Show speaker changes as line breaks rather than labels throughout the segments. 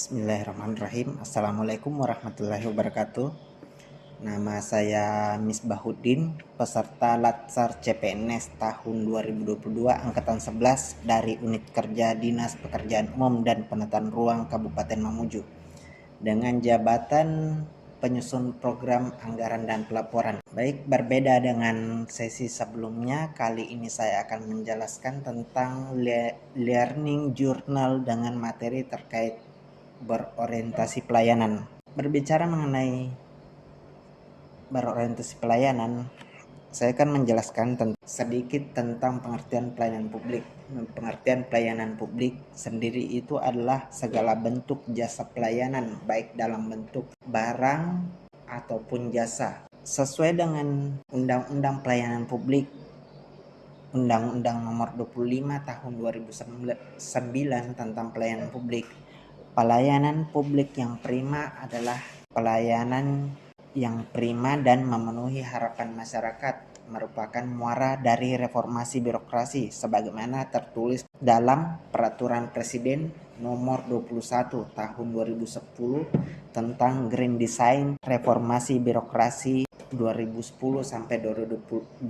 Bismillahirrahmanirrahim. Assalamualaikum warahmatullahi wabarakatuh. Nama saya Misbahuddin, peserta Latsar CPNS tahun 2022 Angkatan 11 dari Unit Kerja Dinas Pekerjaan Umum dan Penataan Ruang Kabupaten Mamuju dengan jabatan penyusun program anggaran dan pelaporan. Baik, berbeda dengan sesi sebelumnya, kali ini saya akan menjelaskan tentang learning journal dengan materi terkait berorientasi pelayanan. Berbicara mengenai berorientasi pelayanan, saya akan menjelaskan sedikit tentang pengertian pelayanan publik. Pengertian pelayanan publik sendiri itu adalah segala bentuk jasa pelayanan, baik dalam bentuk barang ataupun jasa. Sesuai dengan Undang-Undang Pelayanan Publik, Undang-Undang Nomor 25 Tahun 2009 tentang pelayanan publik, pelayanan publik yang prima adalah pelayanan yang prima dan memenuhi harapan masyarakat, merupakan muara dari reformasi birokrasi sebagaimana tertulis dalam Peraturan Presiden Nomor 21 Tahun 2010 tentang Green Design Reformasi Birokrasi 2010 sampai 2025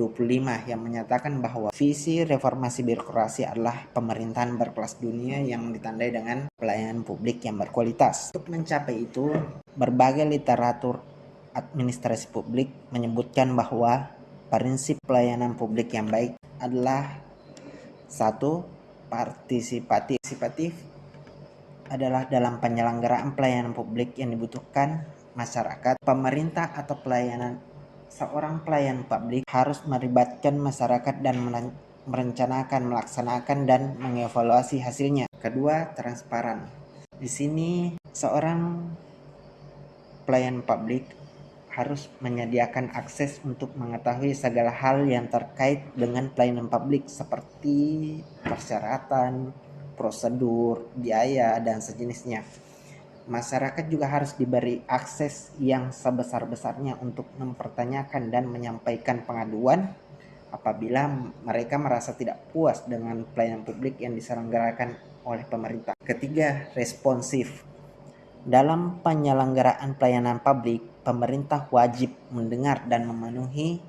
yang menyatakan bahwa visi reformasi birokrasi adalah pemerintahan berkelas dunia yang ditandai dengan pelayanan publik yang berkualitas. Untuk mencapai itu, berbagai literatur administrasi publik menyebutkan bahwa prinsip pelayanan publik yang baik adalah 1. Partisipatif adalah dalam penyelenggaraan pelayanan publik yang dibutuhkan masyarakat, pemerintah atau seorang pelayan publik harus melibatkan masyarakat dan merencanakan, melaksanakan, dan mengevaluasi hasilnya. Kedua, transparan. Di sini seorang pelayan publik harus menyediakan akses untuk mengetahui segala hal yang terkait dengan pelayanan publik seperti persyaratan, prosedur, biaya, dan sejenisnya. Masyarakat juga harus diberi akses yang sebesar-besarnya untuk mempertanyakan dan menyampaikan pengaduan apabila mereka merasa tidak puas dengan pelayanan publik yang diselenggarakan oleh pemerintah. Ketiga, responsif. Dalam penyelenggaraan pelayanan publik, pemerintah wajib mendengar dan memenuhi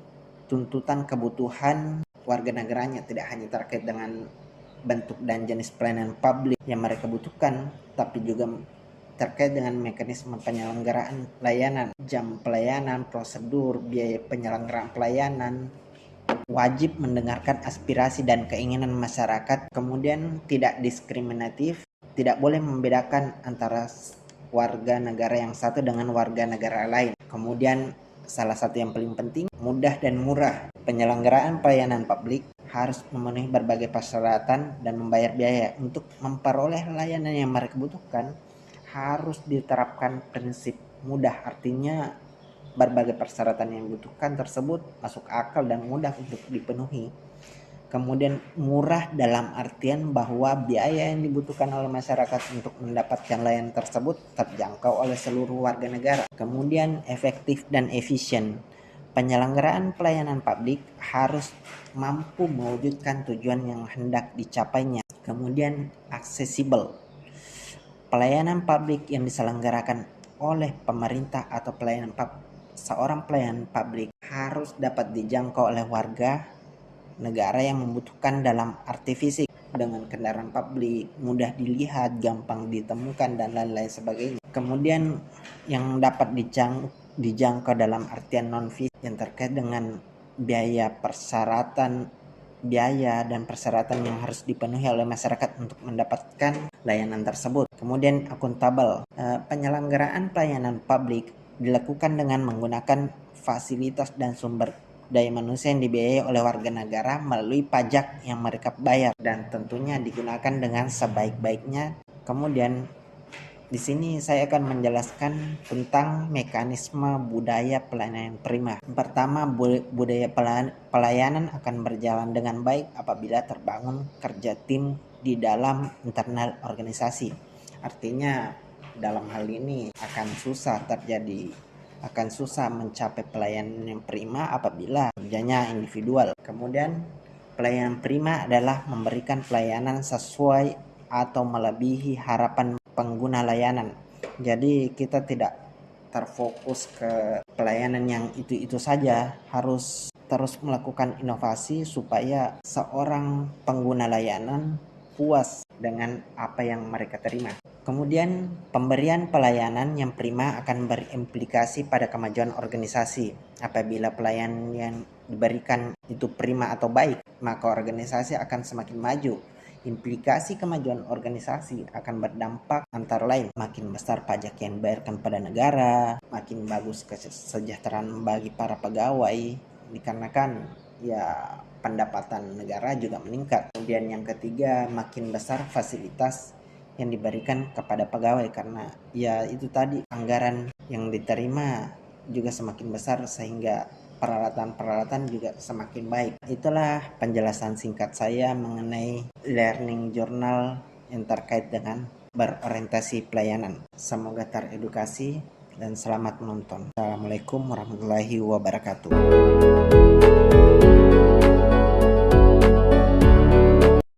tuntutan kebutuhan warga negaranya, tidak hanya terkait dengan bentuk dan jenis pelayanan publik yang mereka butuhkan, tapi juga terkait dengan mekanisme penyelenggaraan pelayanan, jam pelayanan, prosedur, biaya penyelenggaraan pelayanan. Wajib mendengarkan aspirasi dan keinginan masyarakat, kemudian tidak diskriminatif, tidak boleh membedakan antara warga negara yang satu dengan warga negara lain. Kemudian salah satu yang paling penting, mudah dan murah. Penyelenggaraan pelayanan publik harus memenuhi berbagai persyaratan dan membayar biaya. Untuk memperoleh layanan yang mereka butuhkan harus diterapkan prinsip mudah, artinya berbagai persyaratan yang dibutuhkan tersebut masuk akal dan mudah untuk dipenuhi. Kemudian murah dalam artian bahwa biaya yang dibutuhkan oleh masyarakat untuk mendapatkan layanan tersebut terjangkau oleh seluruh warga negara. Kemudian efektif dan efisien. Penyelenggaraan pelayanan publik harus mampu mewujudkan tujuan yang hendak dicapainya. Kemudian aksesibel. Pelayanan publik yang diselenggarakan oleh pemerintah atau seorang pelayan publik harus dapat dijangkau oleh warga negara yang membutuhkan dalam arti fisik, dengan kendaraan publik, mudah dilihat, gampang ditemukan, dan lain-lain sebagainya. Kemudian yang dapat dijangkau dalam artian non-fisik yang terkait dengan biaya dan persyaratan yang harus dipenuhi oleh masyarakat untuk mendapatkan layanan tersebut. Kemudian akuntabel. Penyelenggaraan pelayanan publik dilakukan dengan menggunakan fasilitas dan sumber daya manusia yang dibiayai oleh warga negara melalui pajak yang mereka bayar dan tentunya digunakan dengan sebaik-baiknya. Kemudian di sini saya akan menjelaskan tentang mekanisme budaya pelayanan prima. Pertama, budaya pelayanan akan berjalan dengan baik apabila terbangun kerja tim di dalam internal organisasi. Artinya dalam hal ini akan susah mencapai pelayanan yang prima apabila kerjanya individual. Kemudian pelayanan prima adalah memberikan pelayanan sesuai atau melebihi harapan pengguna layanan. Jadi kita tidak terfokus ke pelayanan yang itu-itu saja, harus terus melakukan inovasi supaya seorang pengguna layanan puas dengan apa yang mereka terima. Kemudian pemberian pelayanan yang prima akan berimplikasi pada kemajuan organisasi. Apabila pelayanan yang diberikan itu prima atau baik, maka organisasi akan semakin maju. Implikasi kemajuan organisasi akan berdampak antara lain makin besar pajak yang dibayarkan pada negara, makin bagus kesejahteraan bagi para pegawai, dikarenakan ya pendapatan negara juga meningkat. Kemudian yang ketiga, makin besar fasilitas yang diberikan kepada pegawai karena ya itu tadi anggaran yang diterima juga semakin besar sehingga peralatan-peralatan juga semakin baik. Itulah penjelasan singkat saya mengenai learning journal yang terkait dengan berorientasi pelayanan. Semoga teredukasi dan selamat menonton. Assalamualaikum warahmatullahi wabarakatuh.